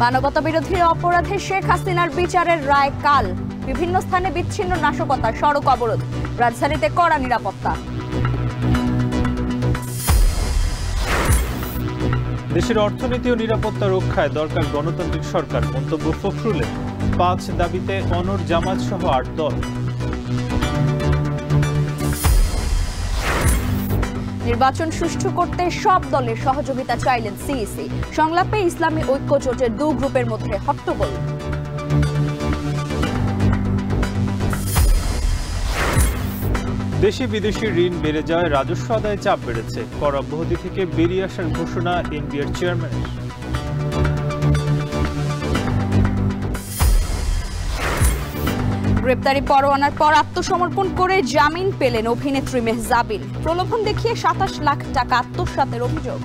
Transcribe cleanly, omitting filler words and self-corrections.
মানবতা বিরোধী অপরাধে শেখ হাসিনার বিচারের রায় কাল। বিভিন্ন স্থানে বিচ্ছিন্ন নাশকতা, সড়ক অবরোধ, রাজধানীতে কড়া নিরাপত্তা। দেশের অর্থনীতি ও নিরাপত্তা রক্ষায় দরকার গণতান্ত্রিক সরকার, মন্তব্য ফখরুলের। ৫ দাবিতে অনড় জামাত সহ ৮ দল। নির্বাচন সুষ্ঠু করতে সব দলের সহযোগিতা চাইলেন সিইসি। সংলাপে ইসলামী ঐক্য জোটের ২ গ্রুপের মধ্যে হট্টগোল। দেশি বিদেশি ঋণ বেড়ে যাওয়ায় রাজস্ব আদায়ে চাপ বেড়েছে। কর অব্যাহতি থেকে বেরিয়ে আসার ঘোষণা এনবিআর চেয়ারম্যানের। গ্রেপ্তারি পরোয়ানার পর আত্মসমর্পণ করে জামিন পেলেন অভিনেত্রী মেহজাবিন। প্রলোভন দেখিয়ে ২৭ লাখ টাকা আত্মসাতের অভিযোগ।